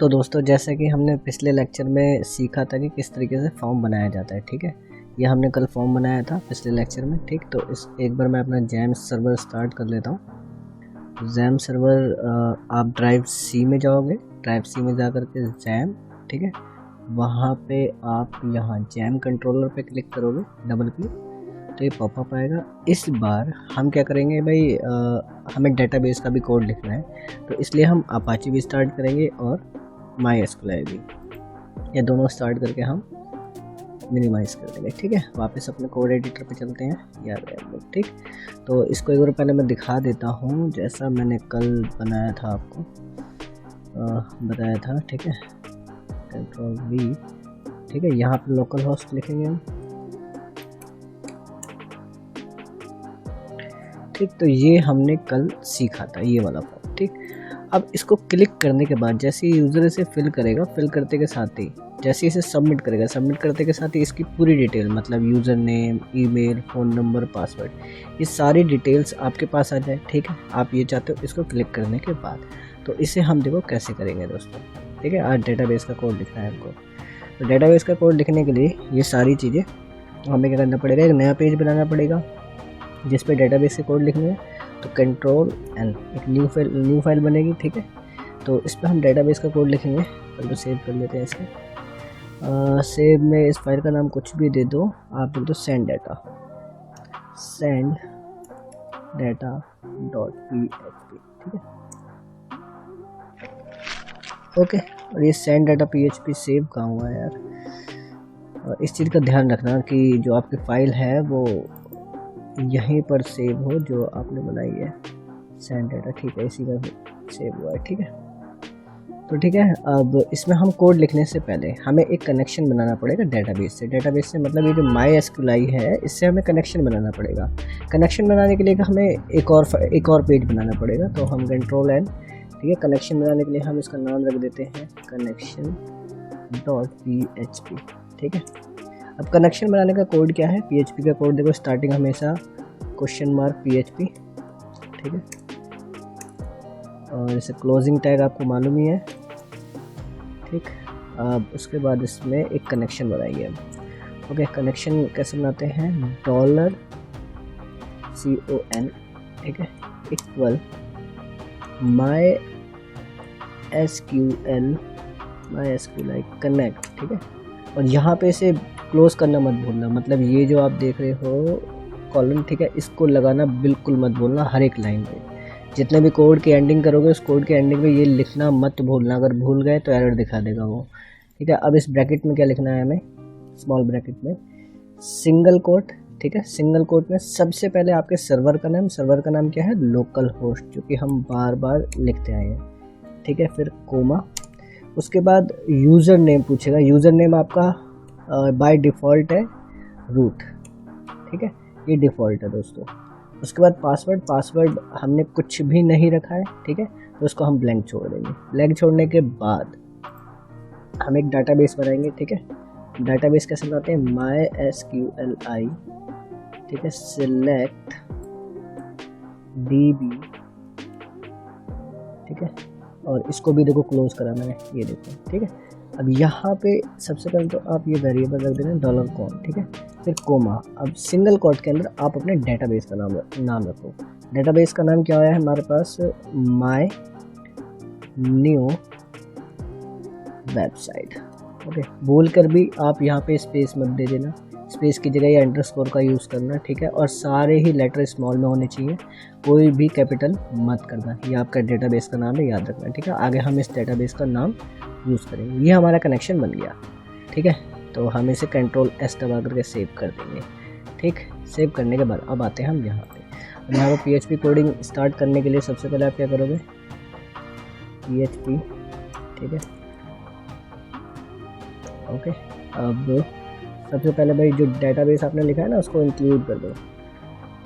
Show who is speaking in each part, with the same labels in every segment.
Speaker 1: तो दोस्तों, जैसे कि हमने पिछले लेक्चर में सीखा था कि किस तरीके से फॉर्म बनाया जाता है, ठीक है। ये हमने कल फॉर्म बनाया था पिछले लेक्चर में, ठीक। तो इस एक बार मैं अपना जैम सर्वर स्टार्ट कर लेता हूँ। जैम सर्वर, आप ड्राइव सी में जाओगे, ड्राइव सी में जा करके जैम, ठीक है, वहाँ पे आप यहाँ जैम कंट्रोलर पे क्लिक करोगे, डबल क्लिक, तो ये पॉपअप आएगा। इस बार हम क्या करेंगे भाई, हमें डेटाबेस का भी कोड लिखना है, तो इसलिए हम अपाची भी स्टार्ट करेंगे और MySQL भी, ये दोनों स्टार्ट करके हम मिनिमाइज़ कर देंगे, ठीक है। वापस अपने कोड एडिटर पे चलते हैं, याद है हम लोग, ठीक। तो इसको एक बार पहले मैं दिखा देता हूँ, जैसा मैंने कल बनाया था, आपको बताया था, ठीक है। कंट्रोल V, ठीक है। यहाँ पे लोकल होस्ट लिखेंगे हम, ठीक। तो ये हमने कल सीखा था, ये वाला फॉर्म, ठीक। अब इसको क्लिक करने के बाद जैसे ही यूज़र इसे फिल करेगा, फिल करते के साथ ही जैसे इसे सबमिट करेगा, सबमिट करते के साथ ही इसकी पूरी डिटेल, मतलब user name, email, phone number, password, ये सारी डिटेल्स आपके पास आ जाए, ठीक है। आप ये चाहते हो इसको क्लिक करने के बाद। तो इसे हम देखो कैसे करेंगे दोस्तों, ठीक है। आज डेटाबेस का कोड लिखना है हमको। तो डेटाबेस का कोड लिखने के लिए ये सारी चीज़ें हमें क्या करना पड़ेगा, एक नया पेज बनाना पड़ेगा जिस पे डेटाबेस के कोड लिखने हैं। तो कंट्रोल N, एक न्यू फाइल बनेगी, ठीक है। तो इस पर हम डेटाबेस का कोड लिखेंगे। तो सेव कर लेते हैं इसके। सेव में इस फाइल का नाम कुछ भी दे दो, आप लिख दो सेंड डाटा डॉट PHP, ठीक है, ओके। और ये सेंड डाटा PHP सेव कहाँ हुआ है यार। और इस चीज़ का ध्यान रखना कि जो आपकी फ़ाइल है वो यहीं पर सेव हो जो आपने बनाई है, सेंड डाटा, ठीक है, इसी का सेव हुआ है, ठीक है। तो ठीक है, अब इसमें हम कोड लिखने से पहले हमें एक कनेक्शन बनाना पड़ेगा डेटाबेस से। डेटाबेस से मतलब ये जो MySQL है, इससे हमें कनेक्शन बनाना पड़ेगा। कनेक्शन बनाने के लिए हमें एक और पेज बनाना पड़ेगा। तो हम कंट्रोल N, ठीक है। कनेक्शन बनाने के लिए हम इसका नाम रख देते हैं कनेक्शन डॉट PHP, ठीक है। अब कनेक्शन बनाने का कोड क्या है, PHP का कोड देखो, स्टार्टिंग हमेशा $PHP, ठीक है। और इसे क्लोजिंग टैग आपको मालूम ही है, ठीक। अब उसके बाद इसमें एक कनेक्शन बनाएंगे हम, ओके। कनेक्शन कैसे बनाते हैं, $CON, ठीक है, इक्वल MySQL कनेक्ट, ठीक है। और यहाँ पे इसे क्लोज करना मत भूलना, मतलब ये जो आप देख रहे हो कॉलन, ठीक है, इसको लगाना बिल्कुल मत भूलना हर एक लाइन पे। जितने भी कोड की एंडिंग करोगे, उस कोड के एंडिंग में ये लिखना मत भूलना, अगर भूल गए तो एरर दिखा देगा वो, ठीक है। अब इस ब्रैकेट में क्या लिखना है हमें, स्मॉल ब्रैकेट में सिंगल कोट, ठीक है। सिंगल कोट में सबसे पहले आपके सर्वर का नाम क्या है, लोकल होस्ट, जो कि हम बार बार लिखते आए हैं, ठीक है। फिर कोमा, उसके बाद यूज़र नेम पूछेगा। यूज़र नेम आपका बाय डिफ़ॉल्ट है रूट, ठीक है, ये डिफ़ॉल्ट है दोस्तों। उसके बाद पासवर्ड हमने कुछ भी नहीं रखा है, ठीक है, तो उसको हम ब्लैंक छोड़ देंगे। ब्लैंक छोड़ने के बाद हम एक डाटाबेस बनाएंगे, ठीक है। डाटाबेस कैसे बनाते हैं, MySQL, ठीक है, सिलेक्ट DB, ठीक है। और इसको भी देखो क्लोज करा मैंने, ये देखो, ठीक है। अब यहाँ पे सबसे पहले तो आप ये वेरिएबल रख देना $CON, ठीक है। फिर कोमा। अब सिंगल कोट के अंदर आप अपने डेटाबेस का नाम रखो। डेटाबेस का नाम क्या आया है हमारे पास, माय न्यू वेबसाइट, ओके। बोल कर भी आप यहाँ पे स्पेस मत दे देना, स्पेस की जगह ये अंडरस्कोर का यूज़ करना, ठीक है। और सारे ही लेटर स्मॉल में होने चाहिए, कोई भी कैपिटल मत करना। ये आपका डेटाबेस का नाम है, याद रखना, ठीक है। आगे हम इस डेटाबेस का नाम यूज़ करेंगे। ये हमारा कनेक्शन बन गया, ठीक है। तो हम इसे कंट्रोल S दबा करके सेव कर देंगे, ठीक। सेव करने के बाद अब आते हैं हम यहाँ पे। यहाँ पर PHP कोडिंग स्टार्ट करने के लिए सबसे पहले आप क्या करोगे, PHP, ठीक है, ओके। अब सबसे पहले भाई जो डेटाबेस आपने लिखा है ना, उसको इंक्लूड कर दो,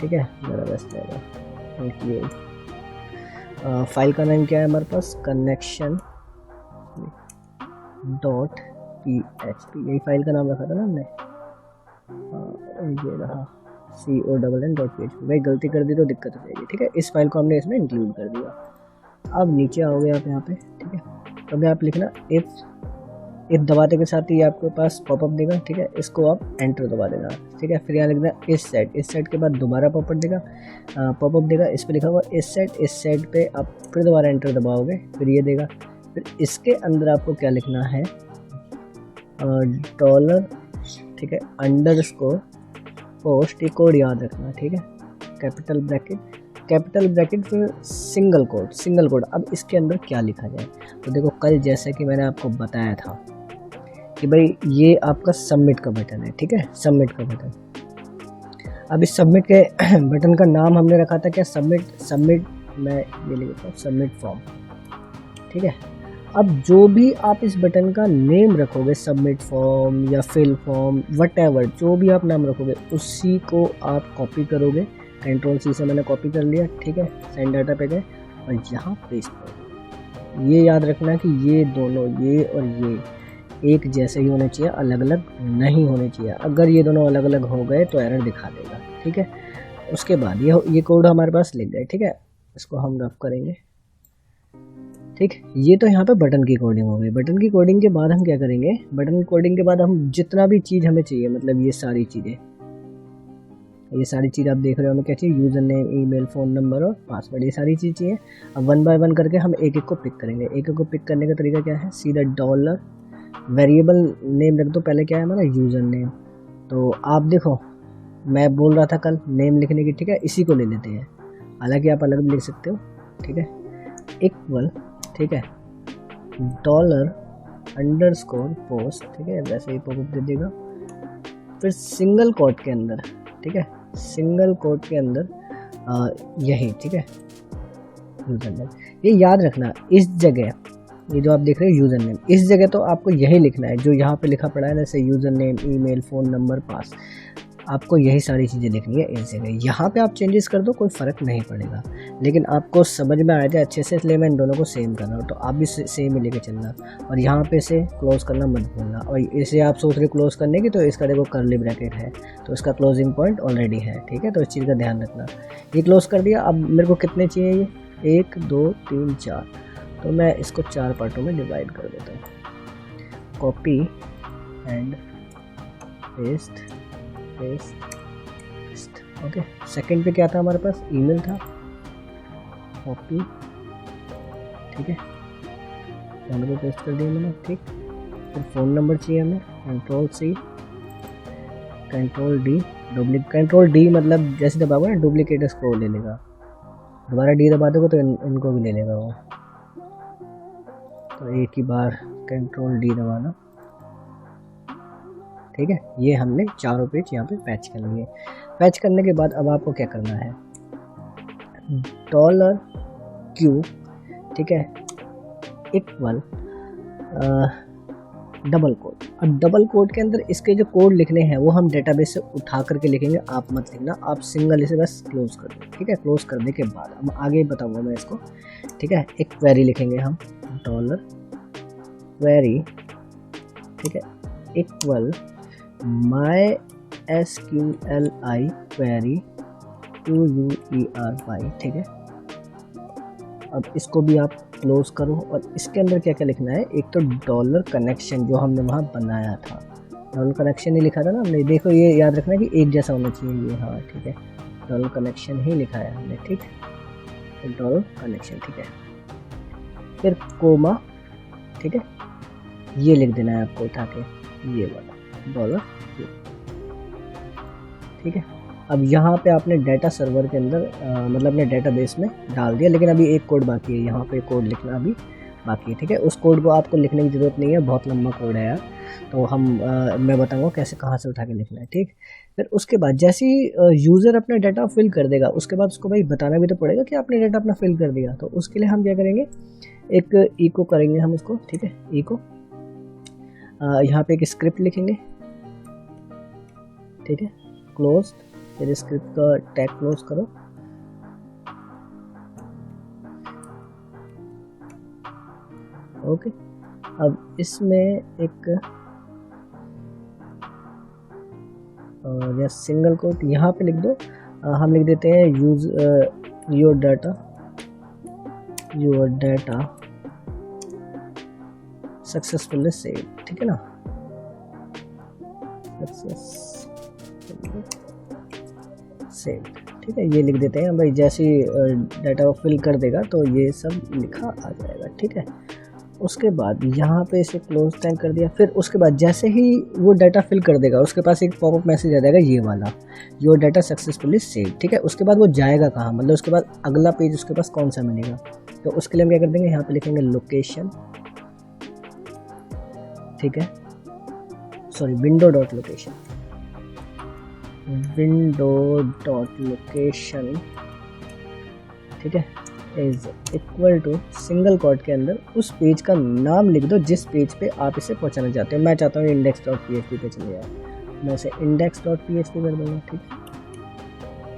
Speaker 1: ठीक है, मेरा बेस्ट रहेगा इंक्लूड। फाइल का नाम क्या है हमारे पास, कनेक्शन डॉट PHP, यही फाइल का नाम रखा था ना हमने, ये रहा CONN.php। भाई गलती कर दी तो दिक्कत हो जाएगी, ठीक है। इस फाइल को हमने इसमें इंक्लूड कर दिया। अब नीचे आओगे आप यहाँ पे, ठीक है। तो अभी आप लिखना इफ दबाते के साथ ही आपके पास पॉपअप देगा, ठीक है। इसको आप एंटर दबा देना, ठीक है। फिर यहाँ लिखना इस सेट के बाद दोबारा पॉपअप देगा, इस पर लिखा हुआ इस सेट पे आप फिर दोबारा एंटर दबाओगे, फिर ये देगा। फिर इसके अंदर आपको क्या लिखना है, डॉलर, ठीक है, अंडरस्कोर पोस्ट, ये कोड याद रखना, ठीक है। कैपिटल ब्रैकेट फिर सिंगल कोड। अब इसके अंदर क्या लिखा जाए, तो देखो कल जैसे कि मैंने आपको बताया था कि भाई ये आपका सबमिट का बटन है, ठीक है, सबमिट का बटन। अब इस सबमिट के बटन का नाम हमने रखा था क्या, सबमिट मैं ये लिखता हूँ सबमिट फॉर्म, ठीक है। अब जो भी आप इस बटन का नेम रखोगे, सबमिट फॉर्म या फिल फॉर्म, वटएवर, जो भी आप नाम रखोगे उसी को आप कॉपी करोगे। कंट्रोल सी से मैंने कॉपी कर लिया, ठीक है। सेंड डाटा पे गए और यहाँ पेस्ट करोगे। ये याद रखना कि ये दोनों, ये और ये एक जैसे ही होने चाहिए, अलग अलग नहीं होने चाहिए। अगर ये दोनों अलग अलग हो गए तो एरर दिखा देगा, ठीक है। उसके बाद ये कोड हमारे पास लिख गए, ठीक है। इसको हम रफ करेंगे, ठीक। ये तो यहाँ पे बटन की कोडिंग हो गई। बटन की कोडिंग के बाद हम क्या करेंगे, बटन की कोडिंग के बाद हम जितना भी चीज़ हमें चाहिए, मतलब ये सारी चीज़ आप देख रहे हो, हमें क्या चाहिए, user name, email, phone number और पासवर्ड, ये सारी चीज़ चाहिए। अब 1 बाय 1 करके हम एक एक को पिक करेंगे। एक एक को पिक करने का तरीका क्या है, सीधा डॉलर वेरिएबल नेम रख दो। पहले क्या है हमारा यूज़र नेम, तो आप देखो मैं बोल रहा था कल नेम लिखने की, ठीक है, इसी को ले लेते हैं। हालांकि आप अलग भी लिख सकते हो, ठीक है। इक्वल, ठीक है, डॉलर अंडरस्कोर पोस्ट, ठीक है, वैसे ही पॉपअप दे देगा। फिर सिंगल कोट के अंदर, ठीक है, सिंगल कोट के अंदर यही, ठीक है, यूज़र नेम। ये याद रखना, इस जगह ये जो आप देख रहे हो यूज़र नेम, इस जगह तो आपको यही लिखना है जो यहाँ पे लिखा पड़ा है, जैसे user name, email, phone number, pass, आपको यही सारी चीज़ें लिखनी है इस जगह। यहाँ पे आप चेंजेस कर दो, कोई फ़र्क नहीं पड़ेगा, लेकिन आपको समझ में आया था अच्छे से, इसलिए मैं इन दोनों को सेम कर रहा हूँ। तो आप भी सेम ही लेके चलना, और यहाँ पे से क्लोज़ करना मत भूलना। और इसे आप सोच रहे क्लोज़ करने की, तो इसका देखो कर्ली ब्रैकेट है, तो इसका क्लोजिंग पॉइंट ऑलरेडी है, ठीक है। तो इस चीज़ का ध्यान रखना। ये क्लोज़ कर दिया। अब मेरे को कितने चाहिए, ये 1 2 3 4, तो मैं इसको 4 पार्टों में डिवाइड कर देता हूँ। Copy and paste, okay. Second पे क्या था हमारे पास, ईमेल था, कॉपी, ठीक है, दोनों को पेस्ट कर दिया मैंने, ठीक। फिर फ़ोन नंबर चाहिए हमें, control C, control D, control D मतलब जैसे दबाओगे ना डुप्लीकेट को ले लेगा, दोबारा डी दबा दोगे तो इनको भी ले लेगा वो। तो एक ही बार कंट्रोल डी दबाना, ठीक है। ये हमने चारों पेज यहाँ पे पैच कर लिए। पैच करने के बाद अब आपको क्या करना है, डॉलर क्यू, ठीक है, इक्वल डबल कोड। अब डबल कोड के अंदर इसके जो कोड लिखने हैं वो हम डेटाबेस से उठा करके लिखेंगे, आप मत लिखना, आप सिंगल इसे बस क्लोज कर दो, ठीक है। क्लोज करने के बाद अब आगे बताऊंगा मैं इसको, ठीक है। एक क्वेरी लिखेंगे हम, डॉलर क्वेरी, ठीक है, इक्वल माई SQLi क्वेरी QUERY, ठीक है। अब इसको भी आप क्लोज करो, और इसके अंदर क्या क्या लिखना है, एक तो डॉलर कनेक्शन जो हमने वहाँ बनाया था, डॉलर कनेक्शन ही लिखा था ना हमने, देखो ये याद रखना कि एक जैसा होना चाहिए ये, हाँ ठीक है, डॉलर कनेक्शन ही लिखा है हमने, ठीक, तो डॉलर कनेक्शन, ठीक है। फिर कोमा, ठीक है, ये लिख देना है आपको उठा के, ये वाला डॉलर, ठीक है। अब यहाँ पे आपने डाटा सर्वर के अंदर मतलब अपने डेटाबेस में डाल दिया, लेकिन अभी एक कोड बाकी है, यहाँ पे कोड लिखना अभी बाकी है, ठीक है। उस कोड को आपको लिखने की ज़रूरत नहीं है, बहुत लंबा कोड है यार, तो मैं बताऊँगा कैसे, कहाँ से उठा के लिखना है, ठीक। फिर उसके बाद जैसे ही यूज़र अपना डाटा फिल कर देगा, उसके बाद उसको भाई बताना भी तो पड़ेगा कि आपने डाटा अपना फिल कर दिया। तो उसके लिए हम क्या करेंगे, एक इको करेंगे हम उसको, ठीक है, इको, यहाँ पे एक स्क्रिप्ट लिखेंगे, ठीक है, क्लोज, फिर स्क्रिप्ट का टैग क्लोज करो, ओके। अब इसमें एक या सिंगल कोट यहाँ पे लिख दो, हम लिख देते हैं use your data successfully save, ठीक है ना, सक्सेसफुली सेव, ठीक है। ये लिख देते हैं भाई, जैसे डाटा फिल कर देगा तो ये सब लिखा आ जाएगा, ठीक है। उसके बाद यहाँ पे इसे क्लोज टैग कर दिया। फिर उसके बाद जैसे ही वो डाटा फिल कर देगा उसके पास एक पॉपअप मैसेज आ जाएगा ये वाला, योर डाटा सक्सेसफुली सेव, ठीक है। उसके बाद वो जाएगा कहाँ, मतलब उसके बाद अगला पेज उसके पास कौन सा मिलेगा, तो उसके लिए हम क्या कर देंगे, यहाँ पे लिखेंगे लोकेशन, ठीक है, sorry window dot location, window dot location, ठीक है, is equal to single quote के अंदर उस पेज का नाम लिख दो जिस पेज पे आप इसे पहुंचाना चाहते हो। मैं चाहता हूँ इंडेक्स डॉट पी पे चले जाए, मैं इसे इंडेक्स डॉट पी कर दूँगा, ठीक है,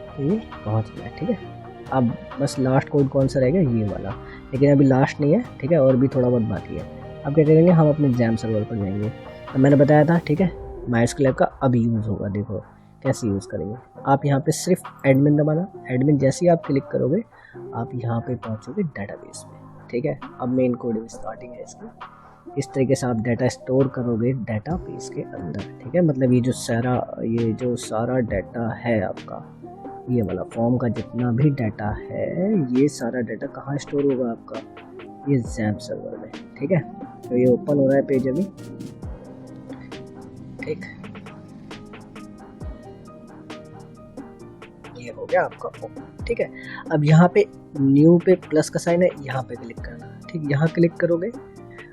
Speaker 1: तो ये पहुँच गया, ठीक है। अब बस लास्ट कोड कौन सा रहेगा, ये वाला, लेकिन अभी लास्ट नहीं है, ठीक है, और भी थोड़ा बहुत बाकी है। अब क्या करेंगे, हम अपने जैम सर्वर पर जाएंगे। अब मैंने बताया था, ठीक है, MySQL का अब यूज़ होगा, देखो कैसे यूज़ करेंगे। आप यहाँ पे सिर्फ एडमिन दबाना, एडमिन जैसे ही आप क्लिक करोगे आप यहाँ पे पहुँचोगे डाटाबेस में, ठीक है। अब मेन कोड स्टार्टिंग है इसकी, इस तरीके से आप डाटा स्टोर करोगे डाटाबेस के अंदर, ठीक है। मतलब ये जो सारा डाटा है आपका, ये वाला फॉर्म का जितना भी डाटा है, ये सारा डाटा कहाँ स्टोर होगा आपका, ये जैम सर्वर में, ठीक है। तो ये ओपन हो रहा है पेज अभी, ठीक, ये हो गया आपका ओपन, ठीक है। अब यहाँ पे न्यू पे प्लस का साइन है, यहाँ पे क्लिक करना, ठीक, यहाँ क्लिक करोगे।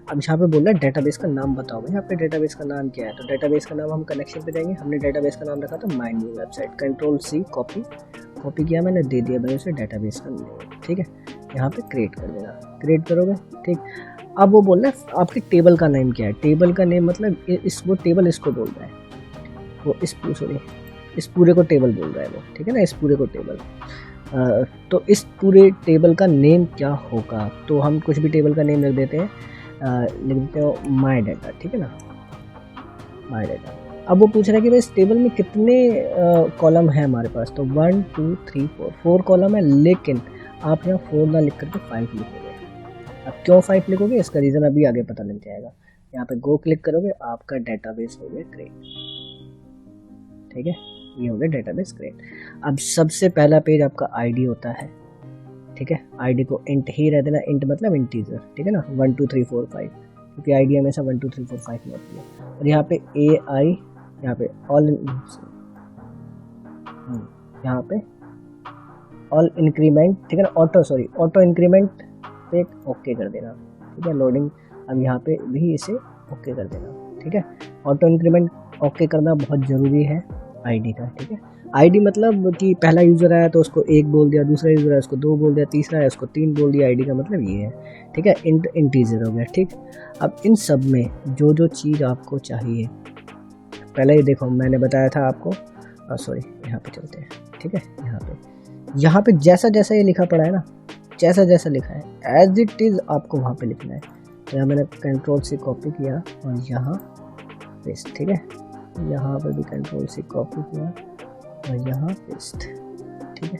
Speaker 1: अब यहाँ पे बोल रहा है डेटाबेस का नाम बताओ, यहाँ पे डेटाबेस का नाम क्या है, तो डेटाबेस का नाम हम कनेक्शन पे जाएंगे, हमने डेटाबेस का नाम रखा था my new website, Ctrl+C copy किया मैंने, दे दिया भाई उसे डेटाबेस का नेम, ठीक है। यहाँ पे क्रिएट कर देना, क्रिएट करोगे, ठीक। अब वो बोल रहा है आपके टेबल का नेम क्या है, टेबल का नेम मतलब वो टेबल इसको बोल रहा है, वो इस पूरे को टेबल बोल रहा है वो, ठीक है ना, इस पूरे को टेबल। तो इस पूरे टेबल का नेम क्या होगा, तो हम कुछ भी टेबल का नेम लिख देते हैं, लिख देते हो माय डाटा, ठीक है ना, माय डाटा। अब वो पूछ रहा है कि भाई इस टेबल में कितने कॉलम है हमारे पास, तो 1 2 3 4 कॉलम है, लेकिन आप यहाँ 4 ना लिख करके 5 लिखोगे। अब क्यों 5 लिखोगे, इसका रीज़न अभी आगे पता लग जाएगा। यहाँ पे गो क्लिक करोगे, आपका डेटाबेस हो गया क्रिएट, ठीक है, ये हो गया डेटाबेस क्रिएट। अब सबसे पहला पेज आपका आईडी होता है, ठीक है, आईडी को इंट ही रह देना, इंट मतलब इंटीजर, ठीक है ना, 1 2 3 4 5, क्योंकि आईडी हमेशा 1 2 3 4 5 में होती है। और यहाँ पे AI, यहाँ पे ऑल इंक्रीमेंट, ठीक है ना, ऑटो इंक्रीमेंट पे ओके कर देना, ठीक है, लोडिंग। अब यहाँ पे भी इसे ओके कर देना, ठीक है। ऑटो इंक्रीमेंट ओके करना बहुत ज़रूरी है आईडी का, ठीक है। आईडी मतलब कि पहला यूज़र आया तो उसको 1 बोल दिया, दूसरा यूज़र आया उसको 2 बोल दिया, तीसरा आया उसको 3 बोल दिया, आईडी का मतलब ये है, ठीक है, इंटीजर हो गया, ठीक। अब इन सब में जो जो चीज़ आपको चाहिए, पहले ही देखो मैंने बताया था आपको, सॉरी यहाँ पे चलते हैं, ठीक है, यहाँ पे जैसा जैसा ये लिखा पड़ा है ना, जैसा जैसा लिखा है एज इट इज़ आपको वहाँ पे लिखना है। तो यहाँ मैंने Ctrl+C कॉपी किया और यहाँ पेस्ट, ठीक है, यहाँ पर भी Ctrl+C कॉपी किया और यहाँ पेस्ट, ठीक है,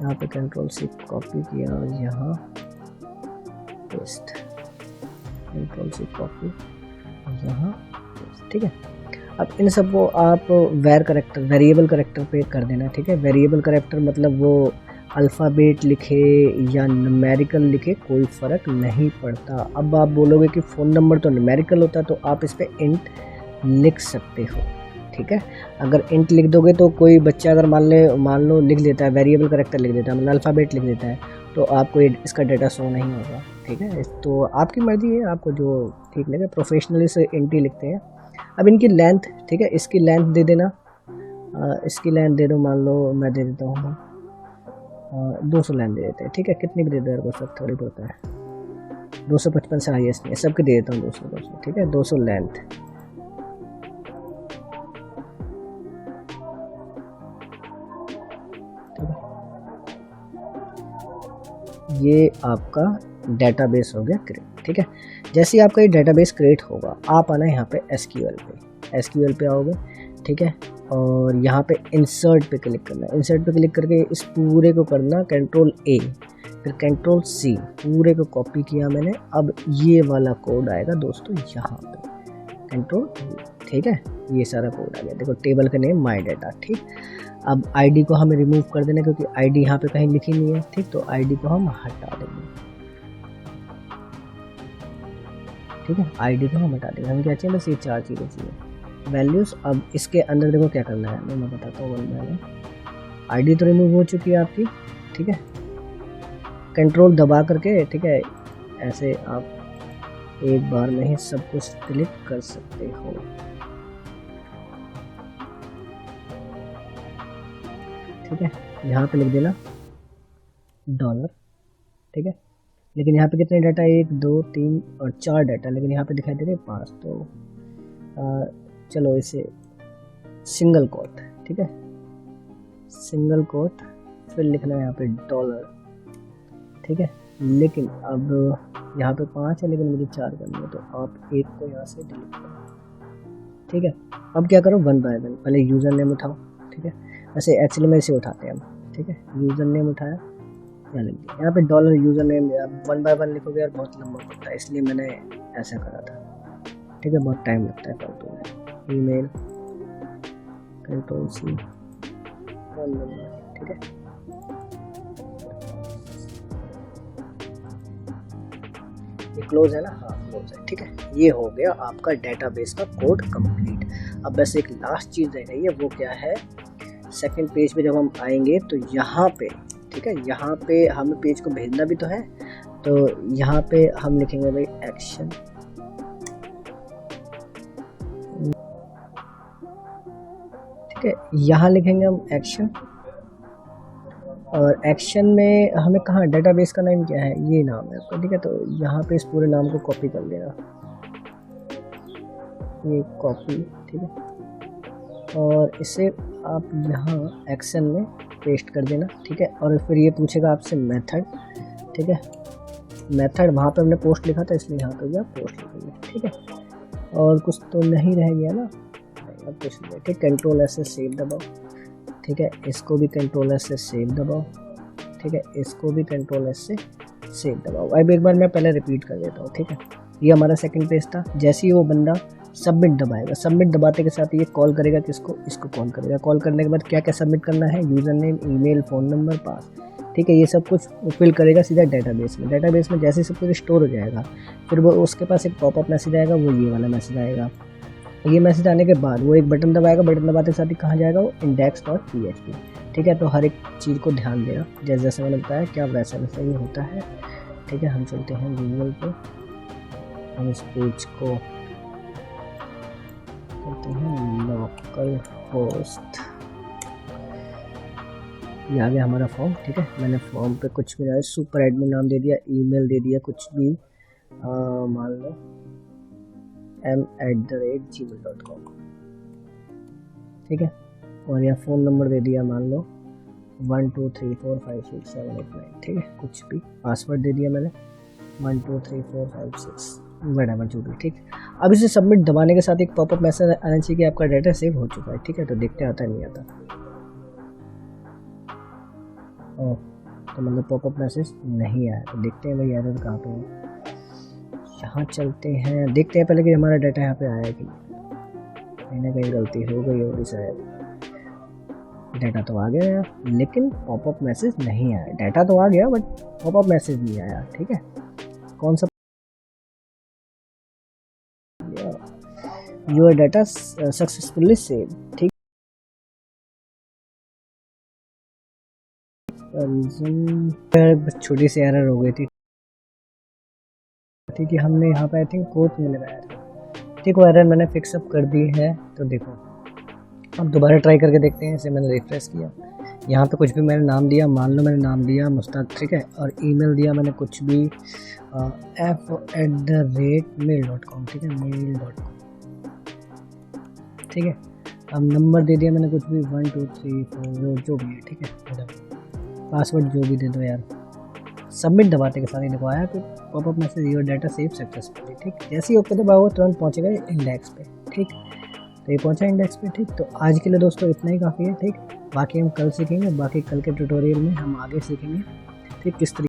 Speaker 1: यहाँ पे Ctrl+C कॉपी किया और यहाँ पेस्ट, Ctrl+C कॉपी और यहाँ पेस्ट, ठीक है। अब इन सब को आप वेरिएबल करेक्टर पे कर देना, ठीक है। वेरिएबल करेक्टर मतलब वो अल्फ़ाबेट लिखे या न्यूमेरिकल लिखे कोई फ़र्क नहीं पड़ता। अब आप बोलोगे कि फ़ोन नंबर तो न्यूमेरिकल होता, तो आप इस पर इंट लिख सकते हो, ठीक है। अगर इंट लिख दोगे तो कोई बच्चा अगर मान लो लिख देता है, वेरिएबल करेक्टर लिख देता है, मतलब अल्फ़ाबेट लिख देता है, तो आपको इसका डाटा शो नहीं होगा, ठीक है। तो आपकी मर्ज़ी है, आपको जो ठीक लगे। प्रोफेशनली से इंट ही लिखते हैं। अब इनकी लेंथ, ठीक है, इसकी लेंथ दे देना, इसकी लेंथ दे दो, मान लो मैं दे देता हूँ 200 लेंथ दे देते हैं, ठीक है। कितनी भी दे दो, को सब थोड़ी पड़ता है, 255 से हाईएस्ट नहीं है, सबके दे देता हूँ 200, ठीक है, 200 लेंथ। ये आपका डेटाबेस हो गया क्रिएट, ठीक है। जैसे ही आपका ये डेटाबेस क्रिएट होगा, आप आना यहाँ पे एसक्यूएल पे आओगे। ठीक है। और यहाँ पे इंसर्ट पे क्लिक करना है। इंसर्ट पे क्लिक करके इस पूरे को करना कंट्रोल ए, फिर कंट्रोल सी, पूरे को कॉपी किया मैंने। अब ये वाला कोड आएगा दोस्तों यहाँ पे, कंट्रोल, ठीक है, ये सारा कोड आ गया। देखो टेबल का नेम माई डाटा, ठीक। अब आईडी को हमें रिमूव कर देना क्योंकि आईडी यहाँ पे कहीं लिखी नहीं है, ठीक। तो आईडी को हम हटा देंगे, ठीक है, आईडी को हम हटा देंगे। हम क्या चाहिए, बस ये 4 चीज़ें चाहिए। वैल्यूज़, अब इसके अंदर देखो क्या करना है, मैं बताता हूँ वन बाय वन। आईडी तो रिमूव हो चुकी है आपकी, ठीक है। कंट्रोल दबा करके, ठीक है, ऐसे आप एक बार में ही सब कुछ क्लिक कर सकते हो। ठीक है, यहाँ पे लिख देना डॉलर, ठीक है। लेकिन यहाँ पे कितने डाटा, 1 2 3 और 4 डाटा, लेकिन यहाँ पे दिखाई दे रहे 5। तो चलो इसे सिंगल कोट, ठीक है, सिंगल कोट, फिर लिखना है यहाँ पे डॉलर, ठीक है। लेकिन अब यहाँ पे 5 है लेकिन मुझे 4 करना है, तो आप एक को यहाँ से डिलीट करो, ठीक है। अब क्या करो, वन बाय वन, पहले यूज़र नेम उठाओ, ठीक है। वैसे एक्चुअली में इसे उठाते हैं हम, ठीक है। यूज़र नेम उठाया, क्या लिख दिया यहाँ पे dollar user name. One by one लिखोगे यार बहुत लंबा पड़ता है, इसलिए मैंने ऐसा करा था, ठीक है। बहुत टाइम लगता है फालतू में। Email, control C, phone number, ठीक है। ये क्लोज है ना, हाँ क्लोज है, ठीक है। ये हो गया आपका डेटाबेस का कोड कंप्लीट। अब बस एक लास्ट चीज़ रह गई है, वो क्या है, सेकंड पेज पे जब हम आएंगे तो यहाँ पे, ठीक है, यहाँ पे हमें पेज को भेजना भी तो है, तो यहाँ पे हम लिखेंगे भाई एक्शन, ठीक है। यहाँ लिखेंगे हम एक्शन, और एक्शन में हमें कहाँ, डेटाबेस का नाम क्या है, ये नाम है आपका, ठीक है। तो यहाँ पे इस पूरे नाम को कॉपी कर देना, ये कॉपी, ठीक है। और इसे आप यहाँ एक्शन में पेस्ट कर देना, ठीक है। और फिर ये पूछेगा आपसे मेथड, ठीक है। मेथड वहाँ पे हमने पोस्ट लिखा था इसलिए यहाँ पे भी आप पोस्ट लिखेंगे, ठीक है। और कुछ तो नहीं रह गया ना, अब कुछ नहीं, ठीक। कंट्रोल एस से सेव दबाओ, ठीक है। इसको भी कंट्रोल एस से सेव दबाओ, ठीक है। इसको भी कंट्रोल एस से सेव दबाओ। अब एक बार मैं पहले रिपीट कर देता हूँ, ठीक है। ये हमारा सेकंड पेज था। जैसे ही वो बंदा सबमिट दबाएगा, सबमिट दबाते के साथ ये कॉल करेगा किसको, इसको कॉल करेगा। कॉल करने के बाद क्या क्या सबमिट करना है, user name, email, phone number, pass, ठीक है। ये सब कुछ फिल करेगा सीधा डेटाबेस में। डेटाबेस में जैसे सब कुछ स्टोर हो जाएगा, फिर वो उसके पास एक पॉपअप मैसेज आएगा, वो ये वाला मैसेज आएगा। ये मैसेज आने के बाद वो एक बटन दबाएगा, बटन दबाते के साथ ही कहाँ जाएगा, वो index.php, ठीक है। तो हर एक चीज़ को ध्यान देना, जैसे जैसे मैंने बताया क्या वैसा वैसा ही होता है, ठीक है। हम चलते हैं गूगल पे, हम इस पेज को करते हैं लोकल होस्ट। ये आ गया हमारा फॉर्म, ठीक है। मैंने फॉर्म पे कुछ भी नहीं, सुपर एडमिन नाम दे दिया, ईमेल दे दिया, कुछ भी मान लो m@gmail.com, ठीक है। और यहाँ फ़ोन नंबर दे दिया, मान लो 1234567889, ठीक है। कुछ भी पासवर्ड दे दिया मैंने 123456 वगैरह जो भी, ठीक। अब इसे सबमिट दबाने के साथ एक पॉपअप मैसेज आना चाहिए कि आपका डाटा सेव हो चुका है, ठीक है। तो देखते आता नहीं आता, ओह, तो मतलब पॉपअप मैसेज नहीं आया। तो देखते हैं भाई एरर कहाँ पे है। यहाँ चलते हैं, देखते हैं पहले कि हमारा डाटा यहाँ पे आया है कि कहीं ना कहीं गलती हो गई होगी शायद। डाटा तो आ गया लेकिन पॉपअप मैसेज नहीं आया। डाटा तो आ गया बट पॉपअप मैसेज नहीं आया, ठीक है। कौन सा, योर डाटा सक्सेसफुली सेव, ठीक। छोटी सी एरर हो गई थी, ठीक है। हमने यहाँ पे आई थिंक कोड में लगाया था, ठीक। वो एरर मैंने फिक्सअप कर दी है। तो देखो अब दोबारा ट्राई करके देखते हैं। इसे मैंने रिफ्रेश किया, यहाँ पे कुछ भी मैंने नाम दिया, मान लो मैंने नाम दिया मुस्ताक, ठीक है। और ईमेल दिया मैंने कुछ भी f@mail.com, ठीक है, mail.com, ठीक है। अब नंबर दे दिया मैंने कुछ भी 1 2 3 4 जो भी है, ठीक है। पासवर्ड जो भी दे दो यार। सबमिट दबाते के साथ ही देखो आया कि popup message your data save successfully, ठीक। जैसे ही ओके दबाओ तुरंत पहुँचेगा इंडेक्स पे, ठीक। तो ये पहुंचा इंडेक्स पे। ठीक, तो आज के लिए दोस्तों इतना ही काफ़ी है। ठीक, बाकी हम कल सीखेंगे, बाकी कल के ट्यूटोरियल में हम आगे सीखेंगे ठीक किस तरीके